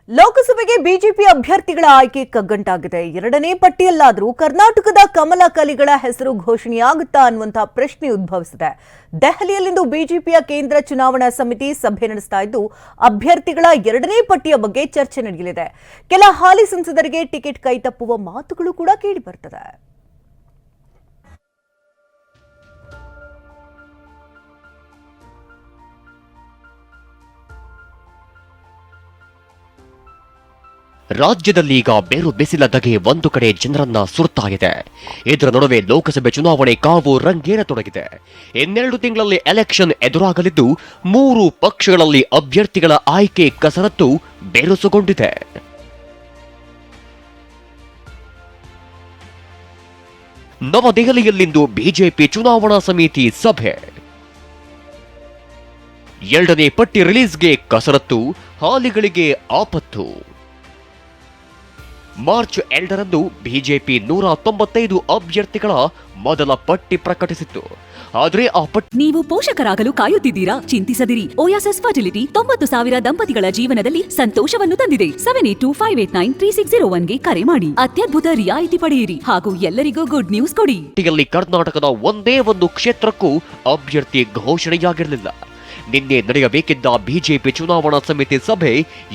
ಲೋಕಸಭೆಗೆ ಬಿಜೆಪಿ ಅಭ್ಯರ್ಥಿಗಳ ಆಯ್ಕೆ ಕಗ್ಗಂಟಾಗಿದೆ. ಎರಡನೇ ಪಟ್ಟಿಯಲ್ಲಾದರೂ ಕರ್ನಾಟಕದ ಕಮಲ ಕಲಿಗಳ ಹೆಸರು ಘೋಷಣೆಯಾಗುತ್ತಾ ಅನ್ನುವಂತಹ ಪ್ರಶ್ನೆ ಉದ್ಭವಿಸಿದೆ. ದೆಹಲಿಯಲ್ಲಿಂದು ಬಿಜೆಪಿಯ ಕೇಂದ್ರ ಚುನಾವಣಾ ಸಮಿತಿ ಸಭೆ ನಡೆಸ್ತಾ ಇದ್ದು ಅಭ್ಯರ್ಥಿಗಳ ಎರಡನೇ ಪಟ್ಟಿಯ ಬಗ್ಗೆ ಚರ್ಚೆ ನಡೆಯಲಿದೆ. ಕೆಲ ಹಾಲಿ ಸಂಸದರಿಗೆ ಟಿಕೆಟ್ ಕೈತಪ್ಪುವ ಮಾತುಗಳು ಕೂಡ ಕೇಳಿ ಬರ್ತದೆ. ರಾಜ್ಯದಲ್ಲಿ ಈಗ ಬೇರು ಬಿಸಿಲ ಧಗೆ ಒಂದು ಕಡೆ ಜನರನ್ನ ಸುರ್ತಾ ಇದೆ. ಇದರ ನಡುವೆ ಲೋಕಸಭೆ ಚುನಾವಣೆ ಕಾವು ರಂಗೇರತೊಡಗಿದೆ. ಇನ್ನೆರಡು ತಿಂಗಳಲ್ಲಿ ಎಲೆಕ್ಷನ್ ಎದುರಾಗಲಿದ್ದು 3 ಪಕ್ಷಗಳಲ್ಲಿ ಅಭ್ಯರ್ಥಿಗಳ ಆಯ್ಕೆ ಕಸರತ್ತು ಬೇರುಸುಗೊಂಡಿದೆ. ನವದೆಹಲಿಯಲ್ಲಿಂದು ಬಿಜೆಪಿ ಚುನಾವಣಾ ಸಮಿತಿ ಸಭೆ. ಎರಡನೇ ಪಟ್ಟಿ ರಿಲೀಸ್ಗೆ ಕಸರತ್ತು, ಹಾಲಿಗಳಿಗೆ ಆಪತ್ತು. ಮಾರ್ಚ್ 2ರಂದು ಬಿಜೆಪಿ 195 ಅಭ್ಯರ್ಥಿಗಳ ಮೊದಲ ಪಟ್ಟಿ ಪ್ರಕಟಿಸಿತ್ತು. ಆದರೆ ಆ ಪಟ್ಟಿ ನೀವು ಪೋಷಕರಾಗಲು ಕಾಯುತ್ತಿದ್ದೀರಾ? ಚಿಂತಿಸದಿರಿ. ಓಯಾಸಿಸ್ ಫರ್ಟಿಲಿಟಿ 90,000 ದಂಪತಿಗಳ ಜೀವನದಲ್ಲಿ ಸಂತೋಷವನ್ನು ತಂದಿದೆ. 7825893601ಗೆ ಕರೆ ಮಾಡಿ. ಅತ್ಯದ್ಭುತ ರಿಯಾಯಿತಿ ಪಡೆಯಿರಿ ಹಾಗೂ ಎಲ್ಲರಿಗೂ ಗುಡ್ ನ್ಯೂಸ್ ಕೊಡಿ. ಪಟ್ಟಿಯಲ್ಲಿ ಕರ್ನಾಟಕದ ಒಂದೇ ಒಂದು ಕ್ಷೇತ್ರಕ್ಕೂ ಅಭ್ಯರ್ಥಿ ಘೋಷಣೆಯಾಗಿರಲಿಲ್ಲ. ನಿನ್ನೆ ನಡೆಯಬೇಕಿದ್ದ ಬಿಜೆಪಿ ಚುನಾವಣಾ ಸಮಿತಿ ಸಭೆ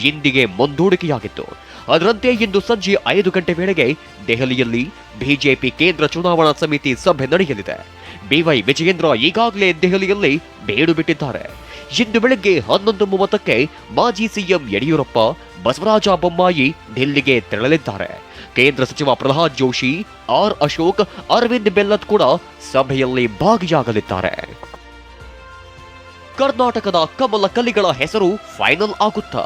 ಇಂದಿಗೆ ಮುಂದೂಡಿಕೆಯಾಗಿತ್ತು. ಅದರಂತೆ ಇಂದು ಸಂಜೆ 5 ಗಂಟೆ ವೇಳೆಗೆ ದೆಹಲಿಯಲ್ಲಿ ಬಿಜೆಪಿ ಕೇಂದ್ರ ಚುನಾವಣಾ ಸಮಿತಿ ಸಭೆ ನಡೆಯಲಿದೆ. ಬಿವೈ ವಿಜಯೇಂದ್ರ ಈಗಾಗಲೇ ದೆಹಲಿಯಲ್ಲಿ ಬೇಡು ಬಿಟ್ಟಿದ್ದಾರೆ. ಇಂದು ಬೆಳಗ್ಗೆ 11:30ಕ್ಕೆ ಮಾಜಿ ಸಿಎಂ ಯಡಿಯೂರಪ್ಪ, ಬಸವರಾಜ ಬೊಮ್ಮಾಯಿ ದಿಲ್ಲಿಗೆ ತೆರಳಲಿದ್ದಾರೆ. ಕೇಂದ್ರ ಸಚಿವ ಪ್ರಹ್ಲಾದ್ ಜೋಶಿ, ಆರ್ ಅಶೋಕ್, ಅರವಿಂದ್ ಬೆಲ್ಲತ್ ಕೂಡ ಸಭೆಯಲ್ಲಿ ಭಾಗಿಯಾಗಲಿದ್ದಾರೆ. ಕರ್ನಾಟಕದ ಕಮಲ ಕಲಿಗಳ ಹೆಸರು ಫೈನಲ್ ಆಗುತ್ತಾ?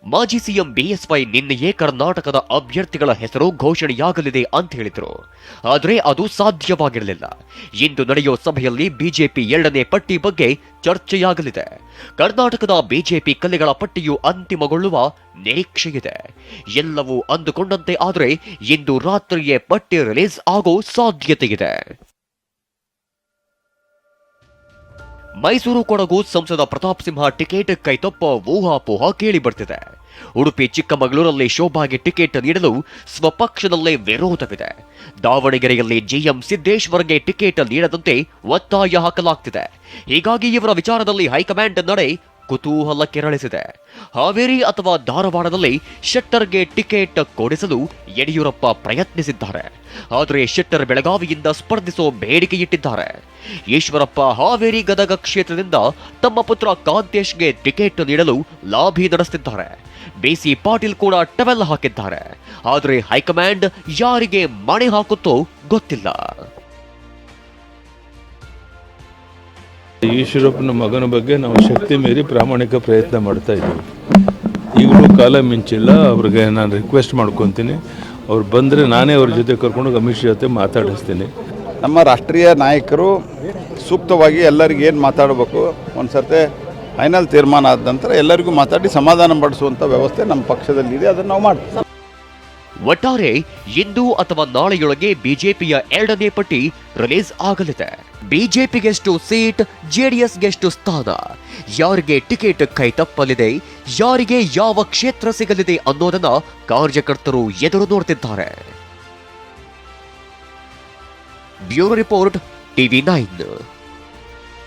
ಮಾಜಿ ಸಿಎಂ ಬಿಎಸ್ವೈ ನಿನ್ನೆಯೇ ಕರ್ನಾಟಕದ ಅಭ್ಯರ್ಥಿಗಳ ಹೆಸರು ಘೋಷಣೆಯಾಗಲಿದೆ ಅಂತ ಹೇಳಿದ್ರು. ಆದರೆ ಅದು ಸಾಧ್ಯವಾಗಿರಲಿಲ್ಲ. ಇಂದು ನಡೆಯೋ ಸಭೆಯಲ್ಲಿ ಬಿಜೆಪಿ ಎರಡನೇ ಪಟ್ಟಿ ಬಗ್ಗೆ ಚರ್ಚೆಯಾಗಲಿದೆ. ಕರ್ನಾಟಕದ ಬಿಜೆಪಿ ಕಲಿಗಳ ಪಟ್ಟಿಯು ಅಂತಿಮಗೊಳ್ಳುವ ನಿರೀಕ್ಷೆಯಿದೆ. ಎಲ್ಲವೂ ಅಂದುಕೊಂಡಂತೆ ಆದರೆ ಇಂದು ರಾತ್ರಿಯೇ ಪಟ್ಟಿ ರಿಲೀಸ್ ಆಗೋ ಸಾಧ್ಯತೆಯಿದೆ. ಮೈಸೂರು ಕೊಡಗು ಸಂಸದ ಪ್ರತಾಪ್ ಸಿಂಹ ಟಿಕೆಟ್ ಕೈತಪ್ಪುವ ಊಹಾಪೋಹ ಕೇಳಿ ಬರ್ತಿದೆ. ಉಡುಪಿ ಚಿಕ್ಕಮಗಳೂರಲ್ಲಿ ಶೋಭಾಗೆ ಟಿಕೆಟ್ ನೀಡಲು ಸ್ವಪಕ್ಷದಲ್ಲೇ ವಿರೋಧವಿದೆ. ದಾವಣಗೆರೆಯಲ್ಲಿ ಜಿಎಂ ಸಿದ್ದೇಶ್ವರ್ಗೆ ಟಿಕೆಟ್ ನೀಡದಂತೆ ಒತ್ತಾಯ ಹಾಕಲಾಗ್ತಿದೆ. ಹೀಗಾಗಿ ಇವರ ವಿಚಾರದಲ್ಲಿ ಹೈಕಮಾಂಡ್ ನಡೆ ಕುತೂಹಲ ಕೆರಳಿಸಿದೆ. ಹಾವೇರಿ ಅಥವಾ ಧಾರವಾಡದಲ್ಲಿ ಶೆಟ್ಟರ್ಗೆ ಟಿಕೆಟ್ ಕೊಡಿಸಲು ಯಡಿಯೂರಪ್ಪ ಪ್ರಯತ್ನಿಸಿದ್ದಾರೆ. ಆದರೆ ಶೆಟ್ಟರ್ ಬೆಳಗಾವಿಯಿಂದ ಸ್ಪರ್ಧಿಸೋ ಬೇಡಿಕೆ ಇಟ್ಟಿದ್ದಾರೆ. ಈಶ್ವರಪ್ಪ ಹಾವೇರಿ ಗದಗ ಕ್ಷೇತ್ರದಿಂದ ತಮ್ಮ ಪುತ್ರ ಕಾಂತೇಶ್ಗೆ ಟಿಕೆಟ್ ನೀಡಲು ಲಾಬಿ ನಡೆಸುತ್ತಿದ್ದಾರೆ. ಬಿಸಿ ಪಾಟೀಲ್ ಕೂಡ ಟವೆಲ್ ಹಾಕಿದ್ದಾರೆ. ಆದರೆ ಹೈಕಮಾಂಡ್ ಯಾರಿಗೆ ಮಣೆ ಹಾಕುತ್ತೋ ಗೊತ್ತಿಲ್ಲ. ಈಶ್ವರಪ್ಪನ ಮಗನ ಬಗ್ಗೆ ನಾವು ಶಕ್ತಿ ಮೀರಿ ಪ್ರಾಮಾಣಿಕ ಪ್ರಯತ್ನ ಮಾಡ್ತಾ ಇದ್ದೀವಿ. ಈಗಲೂ ಕಾಲ ಮಿಂಚಿಲ್ಲ. ಅವ್ರಿಗೆ ನಾನು ರಿಕ್ವೆಸ್ಟ್ ಮಾಡ್ಕೊತೀನಿ, ಅವ್ರು ಬಂದರೆ ನಾನೇ ಅವ್ರ ಜೊತೆ ಕರ್ಕೊಂಡು ಅಮಿತ್ ಶಾ ಜೊತೆ ಮಾತಾಡಿಸ್ತೀನಿ. ನಮ್ಮ ರಾಷ್ಟ್ರೀಯ ನಾಯಕರು ಸೂಕ್ತವಾಗಿ ಎಲ್ಲರಿಗೂ ಏನು ಮಾತಾಡಬೇಕು, ಒಂದು ಸರ್ತೆ ಫೈನಲ್ ತೀರ್ಮಾನ ಆದ ನಂತರ ಎಲ್ಲರಿಗೂ ಮಾತಾಡಿ ಸಮಾಧಾನ ಪಡಿಸುವಂಥ ವ್ಯವಸ್ಥೆ ನಮ್ಮ ಪಕ್ಷದಲ್ಲಿದೆ. ಅದನ್ನು ನಾವು ಮಾಡ್ತೀವಿ. ಒಟ್ಟಾರೆ ಇಂದು ಅಥವಾ ನಾಳೆಯೊಳಗೆ ಬಿಜೆಪಿಯ ಎರಡನೇ ಪಟ್ಟಿ ರಿಲೀಸ್ ಆಗಲಿದೆ. ಬಿಜೆಪಿಗೆಷ್ಟು ಸೀಟ್, ಜೆಡಿಎಸ್ಗೆಷ್ಟು ಸ್ಥಾನ, ಯಾರಿಗೆ ಟಿಕೆಟ್ ಕೈ ತಪ್ಪಲಿದೆ, ಯಾರಿಗೆ ಯಾವ ಕ್ಷೇತ್ರ ಸಿಗಲಿದೆ ಅನ್ನೋದನ್ನ ಕಾರ್ಯಕರ್ತರು ಎದುರು ನೋಡ್ತಿದ್ದಾರೆ. Bureau report, TV9.